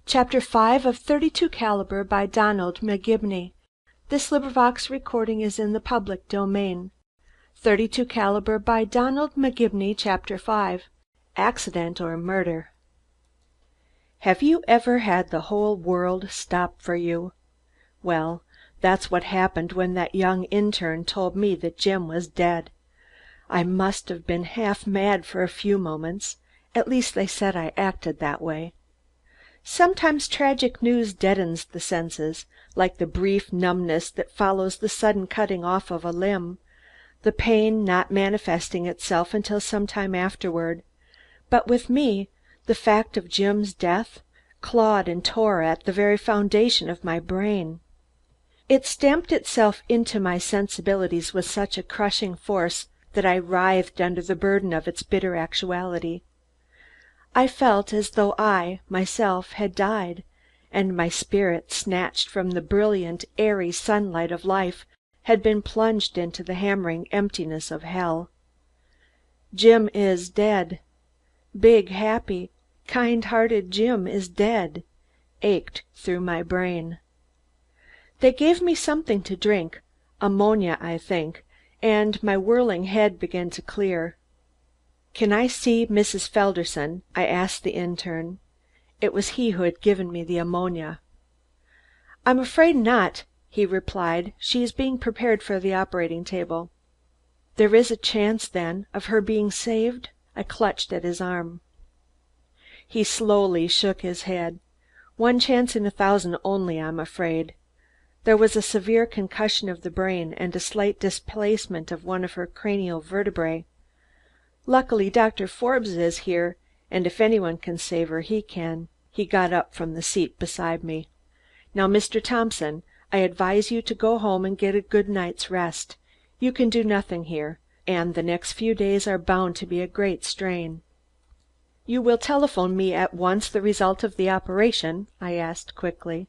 Chapter 5 of 32 Caliber by Donald McGibeny. Is in the public domain. 32 Caliber by Donald McGibeny. Chapter 5. Accident or Murder. Have you ever had the whole world stop for you? Well, that's what happened when that young intern told me that Jim was dead. I must have been half mad for a few moments. At least they said I acted that way. Sometimes tragic news deadens the senses, like the brief numbness that follows the sudden cutting off of a limb, the pain not manifesting itself until some time afterward. But with me, the fact of Jim's death clawed and tore at the very foundation of my brain. It stamped itself into my sensibilities with such a crushing force that I writhed under the burden of its bitter actuality. I felt as though I, myself, had died, and my spirit, snatched from the brilliant, airy sunlight of life, had been plunged into the hammering emptiness of hell. Jim is dead. Big, happy, kind-hearted Jim is dead, ached through my brain. They gave me something to drink, ammonia, I think, and my whirling head began to clear. "Can I see Mrs. Felderson?" I asked the interne. It was he who had given me the ammonia. "I'm afraid not," he replied. "She is being prepared for the operating table." "There is a chance, then, of her being saved?" I clutched at his arm. He slowly shook his head. "One chance in 1,000 only, I'm afraid. There was a severe concussion of the brain and a slight displacement of one of her cranial vertebrae. Luckily Dr. Forbes is here, and if anyone can save her, he can." He got up from the seat beside me. "Now, Mr. Thompson, I advise you to go home and get a good night's rest. You can do nothing here, and the next few days are bound to be a great strain." "You will telephone me at once the result of the operation?" I asked quickly.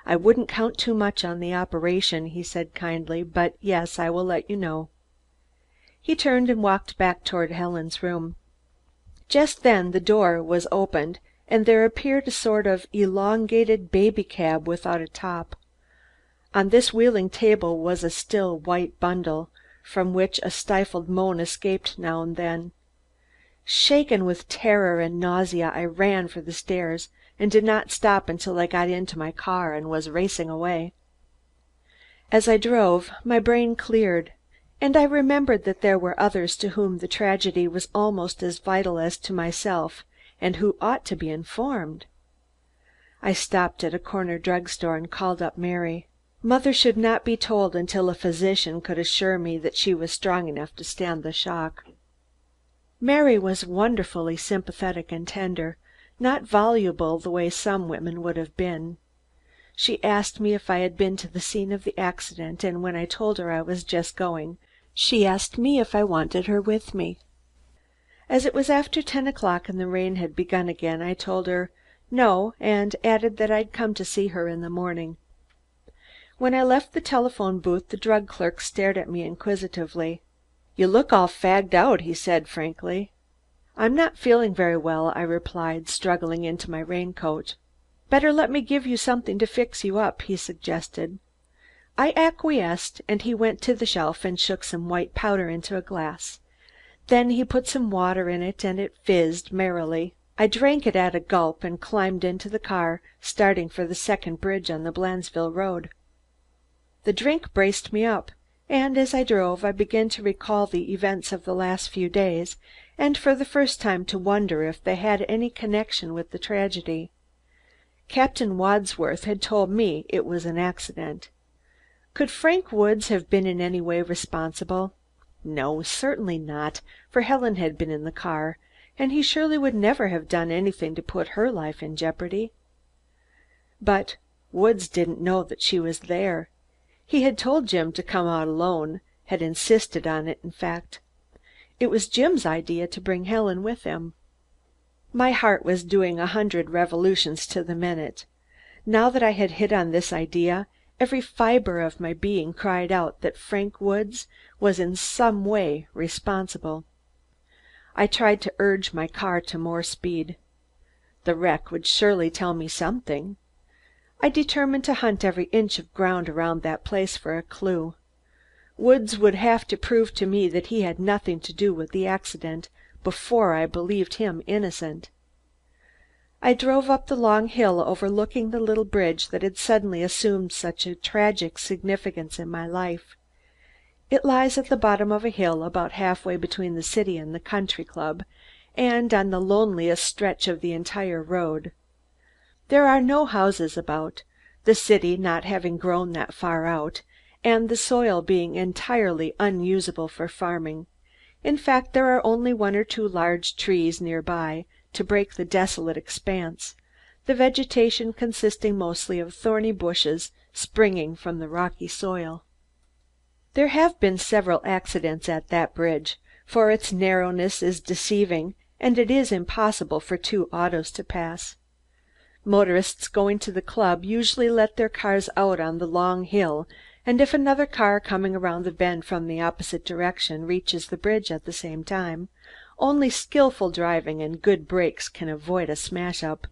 "I wouldn't count too much on the operation," he said kindly, "but yes, I will let you know." He turned and walked back toward Helen's room. Just then the door was opened and there appeared a sort of elongated baby cab without a top. On this wheeling table was a still white bundle, from which a stifled moan escaped now and then. Shaken with terror and nausea, I ran for the stairs and did not stop until I got into my car and was racing away. As I drove, my brain cleared, and I remembered that there were others to whom the tragedy was almost as vital as to myself, and who ought to be informed. I stopped at a corner drug store and called up Mary. Mother should not be told until a physician could assure me that she was strong enough to stand the shock. Mary was wonderfully sympathetic and tender, not voluble the way some women would have been. She asked me if I had been to the scene of the accident, and when I told her I was just going, she asked me if I wanted her with me. As it was after 10 o'clock and the rain had begun again, I told her no, and added that I'd come to see her in the morning. When I left the telephone booth, the drug clerk stared at me inquisitively. "You look all fagged out," he said frankly. "I'm not feeling very well," I replied, struggling into my raincoat. "Better let me give you something to fix you up," he suggested. I acquiesced, and he went to the shelf and shook some white powder into a glass. Then he put some water in it and it fizzed merrily. I drank it at a gulp and climbed into the car, starting for the second bridge on the Blandesville road. The drink braced me up, and as I drove I began to recall the events of the last few days, and for the first time to wonder if they had any connection with the tragedy. Captain Wadsworth had told me it was an accident. Could Frank Woods have been in any way responsible? No, certainly not, for Helen had been in the car, and he surely would never have done anything to put her life in jeopardy. But Woods didn't know that she was there. He had told Jim to come out alone, had insisted on it, in fact. It was Jim's idea to bring Helen with him. My heart was doing 100 revolutions to the minute. Now that I had hit on this idea, every fiber of my being cried out that Frank Woods was in some way responsible. I tried to urge my car to more speed. The wreck would surely tell me something. I determined to hunt every inch of ground around that place for a clue. Woods would have to prove to me that he had nothing to do with the accident before I believed him innocent. I drove up the long hill overlooking the little bridge that had suddenly assumed such a tragic significance in my life. It lies at the bottom of a hill about halfway between the city and the country club, and on the loneliest stretch of the entire road. There are no houses about, the city not having grown that far out, and the soil being entirely unusable for farming. In fact, there are only one or two large trees near by to break the desolate expanse, the vegetation consisting mostly of thorny bushes springing from the rocky soil. There have been several accidents at that bridge, for its narrowness is deceiving and it is impossible for two autos to pass. Motorists going to the club usually let their cars out on the long hill, and if another car coming around the bend from the opposite direction reaches the bridge at the same time, only skillful driving and good brakes can avoid a smash-up.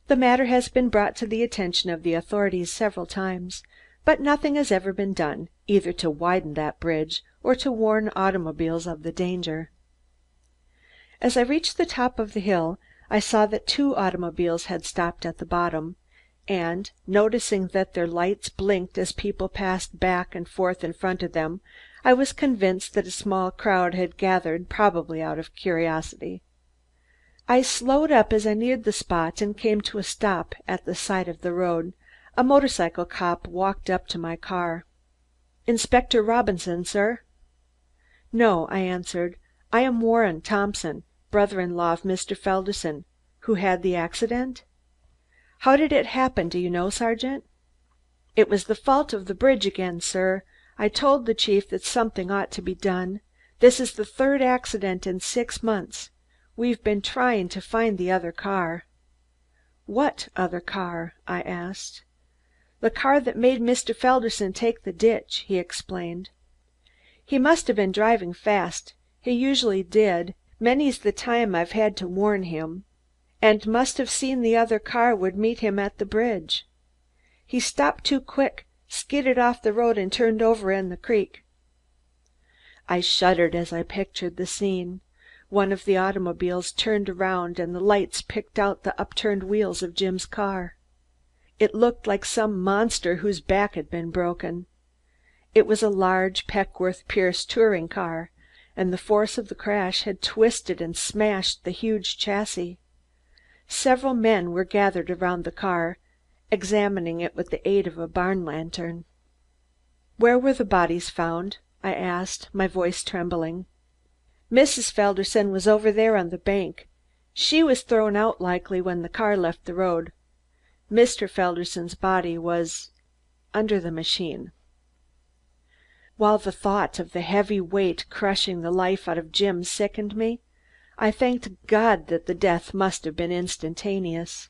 The matter has been brought to the attention of the authorities several times, but nothing has ever been done, either to widen that bridge or to warn automobiles of the danger. As I reached the top of the hill, I saw that two automobiles had stopped at the bottom, and, noticing that their lights blinked as people passed back and forth in front of them, I was convinced that a small crowd had gathered, probably out of curiosity. I slowed up as I neared the spot and came to a stop at the side of the road. A motorcycle cop walked up to my car. "Inspector Robinson, sir?" "No," I answered. "I am Warren Thompson, brother-in-law of Mr. Felderson, who had the accident." "How did it happen, do you know, Sergeant?" "It was the fault of the bridge again, sir. I told the chief that something ought to be done. This is the third accident in 6 months. We've been trying to find the other car." "What other car?" I asked. "The car that made Mr. Felderson take the ditch," he explained. "He must have been driving fast. He usually did. Many's the time I've had to warn him. And must have seen the other car would meet him at the bridge. He stopped too quick, skidded off the road and turned over in the creek." I shuddered as I pictured the scene. One of the automobiles turned around and the lights picked out the upturned wheels of Jim's car. It looked like some monster whose back had been broken. It was a large Peckworth Pierce touring car, and the force of the crash had twisted and smashed the huge chassis. Several men were gathered around the car, examining it with the aid of a barn lantern. "Where were the bodies found?" I asked, my voice trembling. "Mrs. Felderson was over there on the bank. She was thrown out likely when the car left the road. Mr. Felderson's body was under the machine." While the thought of the heavy weight crushing the life out of Jim sickened me, I thanked God that the death must have been instantaneous.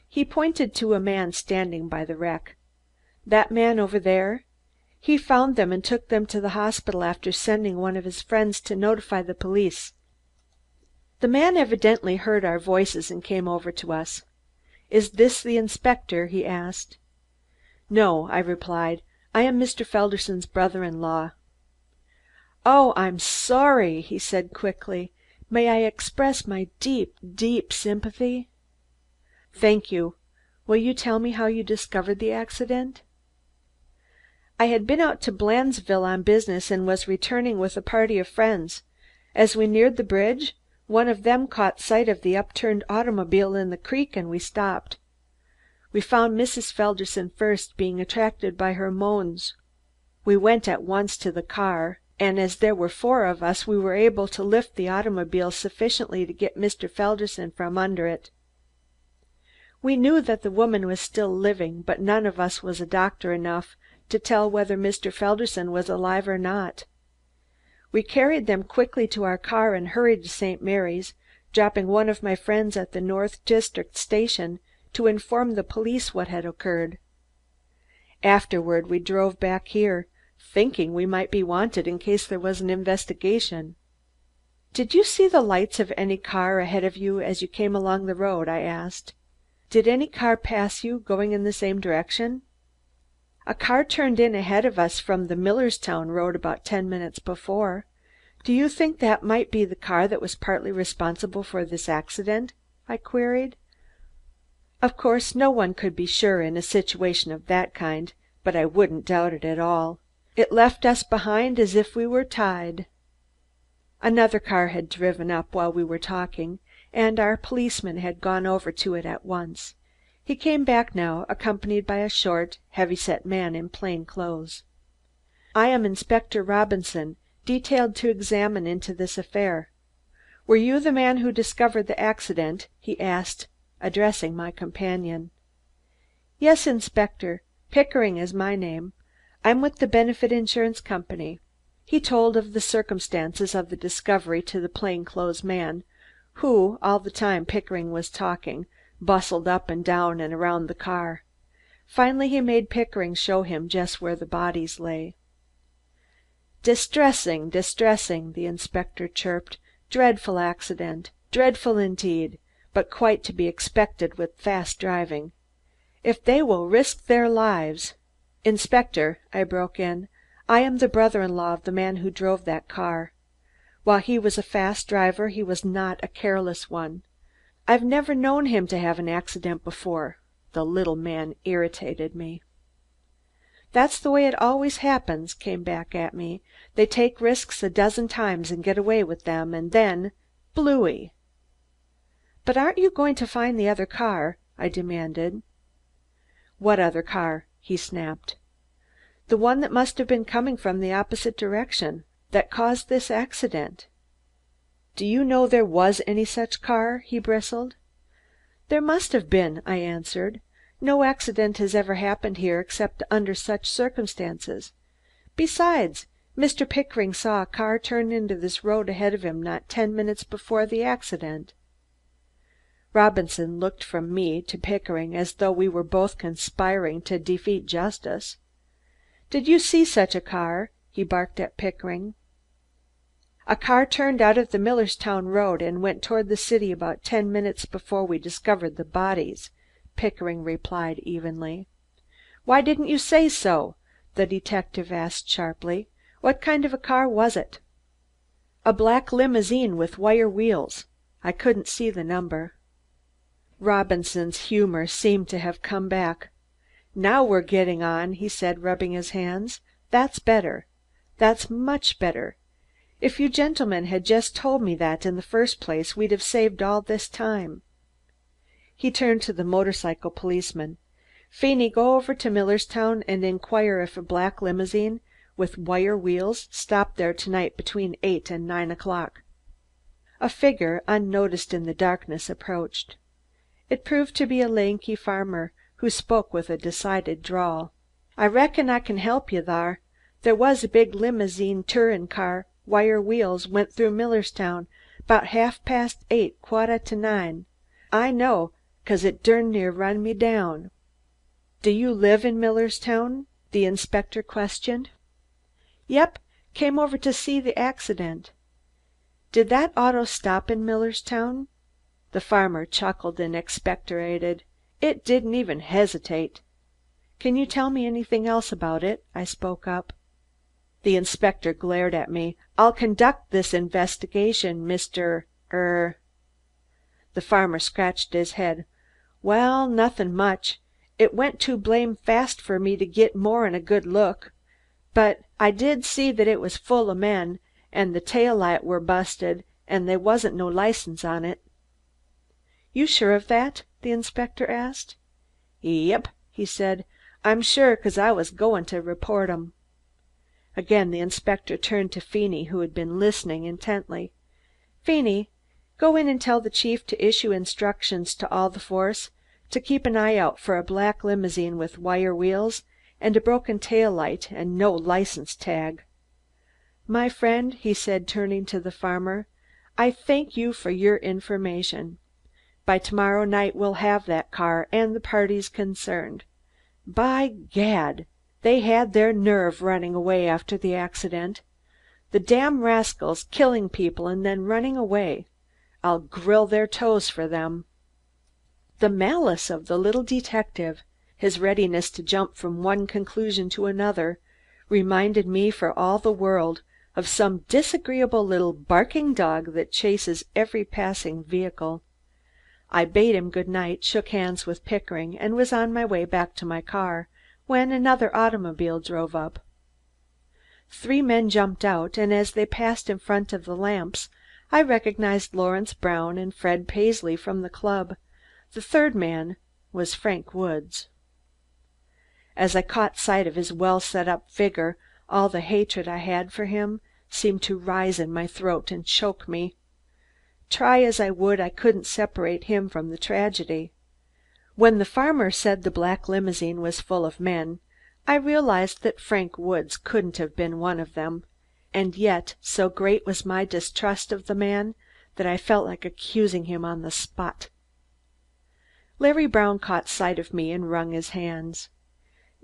He pointed to a man standing by the wreck. "That man over there? He found them and took them to the hospital after sending one of his friends to notify the police." The man evidently heard our voices and came over to us. "Is this the inspector?" he asked. "No," I replied. "I am Mr. Felderson's brother-in-law." "Oh, I'm sorry," he said quickly. "May I express my deep, deep sympathy?" "Thank you. Will you tell me how you discovered the accident?" "I had been out to Blandesville on business and was returning with a party of friends. As we neared the bridge, one of them caught sight of the upturned automobile in the creek and we stopped. We found Mrs. Felderson first, being attracted by her moans. We went at once to the car, and as there were 4 of us, we were able to lift the automobile sufficiently to get Mr. Felderson from under it. We knew that the woman was still living, but none of us was a doctor enough to tell whether Mr. Felderson was alive or not. We carried them quickly to our car and hurried to St. Mary's, dropping one of my friends at the North District Station to inform the police what had occurred. Afterward we drove back here, thinking we might be wanted in case there was an investigation." "Did you see the lights of any car ahead of you as you came along the road?" I asked. "Did any car pass you, going in the same direction?" "A car turned in ahead of us from the Millerstown road about 10 minutes before. Do you think that might be the car that was partly responsible for this accident?" I queried. Of course no one could be sure in a situation of that kind, but I wouldn't doubt it at all. It left us behind as if we were tied. Another car had driven up while we were talking, and our policeman had gone over to it at once. He came back now, accompanied by a short, heavy-set man in plain clothes. "I am Inspector Robinson, detailed to examine into this affair. Were you the man who discovered the accident?" he asked, addressing my companion. "Yes, Inspector. Pickering is my name. I'm with the Benefit Insurance Company." He told of the circumstances of the discovery to the plain clothes man, who, all the time Pickering was talking, bustled up and down and around the car. Finally he made Pickering show him just where the bodies lay. "Distressing, distressing," the inspector chirped. "Dreadful accident. Dreadful indeed, but quite to be expected with fast driving. If they will risk their lives—" "Inspector," I broke in, "I am the brother-in-law of the man who drove that car. While he was a fast driver, he was not a careless one. I've never known him to have an accident before." The little man irritated me. "That's the way it always happens," came back at me. "They take risks a dozen times and get away with them, and then blooey!" "But aren't you going to find the other car?" I demanded. "What other car?" he snapped. "The one that must have been coming from the opposite direction, that caused this accident." "Do you know there was any such car?" he bristled. "There must have been," I answered. "No accident has ever happened here except under such circumstances. Besides, Mr. Pickering saw a car turn into this road ahead of him not 10 minutes before the accident." Robinson looked from me to Pickering as though we were both conspiring to defeat justice. "Did you see such a car?" he barked at Pickering. "A car turned out of the Millerstown road and went toward the city about 10 minutes before we discovered the bodies," Pickering replied evenly. "Why didn't you say so?" the detective asked sharply. "What kind of a car was it?" "A black limousine with wire wheels. I couldn't see the number." Robinson's humor seemed to have come back. "Now we're getting on," he said, rubbing his hands. "That's better. That's much better. If you gentlemen had just told me that in the first place, we'd have saved all this time." He turned to the motorcycle policeman. "Feeney, go over to Millerstown and inquire if a black limousine with wire wheels stopped there tonight between 8 and 9 o'clock." A figure, unnoticed in the darkness, approached. It proved to be a lanky farmer, who spoke with a decided drawl. "I reckon I can help you thar. There was a big limousine tourin' car, wire wheels, went through Millerstown 'bout 8:30, quattah to 9. I know, 'cause it dern near run me down." "Do you live in Millerstown?" the inspector questioned. "Yep. Came over to see the accident." "Did that auto stop in Millerstown?" The farmer chuckled and expectorated. "It didn't even hesitate." "Can you tell me anything else about it?" I spoke up. The inspector glared at me. "I'll conduct this investigation, Mr. The farmer scratched his head. "Well, nothin' much. It went too blame fast for me to git more'n a good look. But I did see that it was full o' men, an' the tail light were busted, an' they wasn't no license on it." "You sure of that?" the inspector asked. "Yep," he said. "I'm sure, 'cause I was goin' to report 'em." Again the inspector turned to Feeney, who had been listening intently. "Feeney, go in and tell the chief to issue instructions to all the force to keep an eye out for a black limousine with wire wheels and a broken tail light and no license tag. My friend," he said, turning to the farmer, "I thank you for your information. By tomorrow night we'll have that car and the parties concerned. By gad! They had their nerve running away after the accident. The damn rascals, killing people and then running away. I'll grill their toes for them." The malice of the little detective, his readiness to jump from one conclusion to another, reminded me for all the world of some disagreeable little barking dog that chases every passing vehicle. I bade him good night, shook hands with Pickering, and was on my way back to my car, when another automobile drove up. 3 men jumped out, and as they passed in front of the lamps, I recognized Lawrence Brown and Fred Paisley from the club. The third man was Frank Woods. As I caught sight of his well set up figure, all the hatred I had for him seemed to rise in my throat and choke me. Try as I would, I couldn't separate him from the tragedy. When the farmer said the black limousine was full of men, I realized that Frank Woods couldn't have been one of them, and yet so great was my distrust of the man that I felt like accusing him on the spot. Larry Brown caught sight of me and wrung his hands.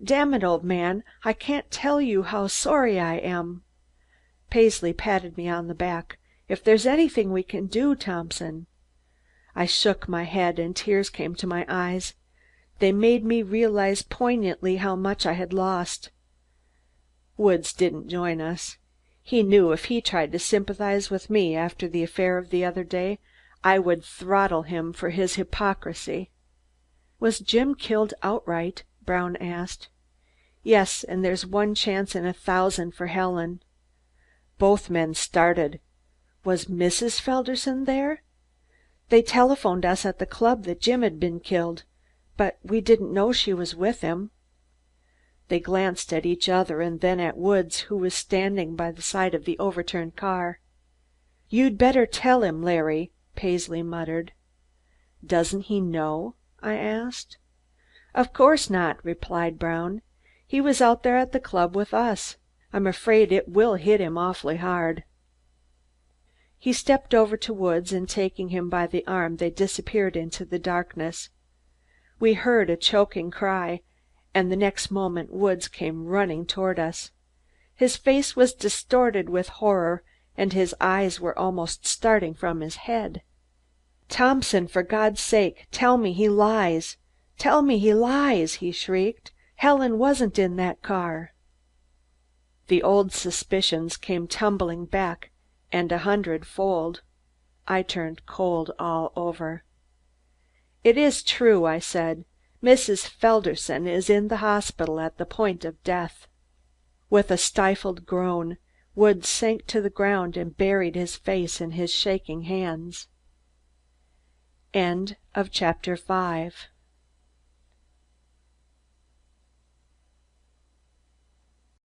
"Damn it, old man, I can't tell you how sorry I am." Paisley patted me on the back. "If there's anything we can do, Thompson." I shook my head and tears came to my eyes. They made me realize poignantly how much I had lost. Woods didn't join us. He knew if he tried to sympathize with me after the affair of the other day, I would throttle him for his hypocrisy. "Was Jim killed outright?" Brown asked. "Yes, and there's one chance in 1,000 for Helen." Both men started. Was Mrs. Felderson there? "They telephoned us at the club that Jim had been killed, but we didn't know she was with him." They glanced at each other and then at Woods, who was standing by the side of the overturned car. "You'd better tell him, Larry," Paisley muttered. "Doesn't he know?" I asked. "Of course not," replied Brown. "He was out there at the club with us. I'm afraid it will hit him awfully hard." He stepped over to Woods, and taking him by the arm they disappeared into the darkness. We heard a choking cry, and the next moment Woods came running toward us. His face was distorted with horror, and his eyes were almost starting from his head. "Thompson, for God's sake, tell me he lies! Tell me he lies!" he shrieked. "Helen wasn't in that car." The old suspicions came tumbling back, and 100-fold. I turned cold all over. "It is true," I said. "Mrs. Felderson is in the hospital at the point of death." With a stifled groan, Woods sank to the ground and buried his face in his shaking hands. Chapter 6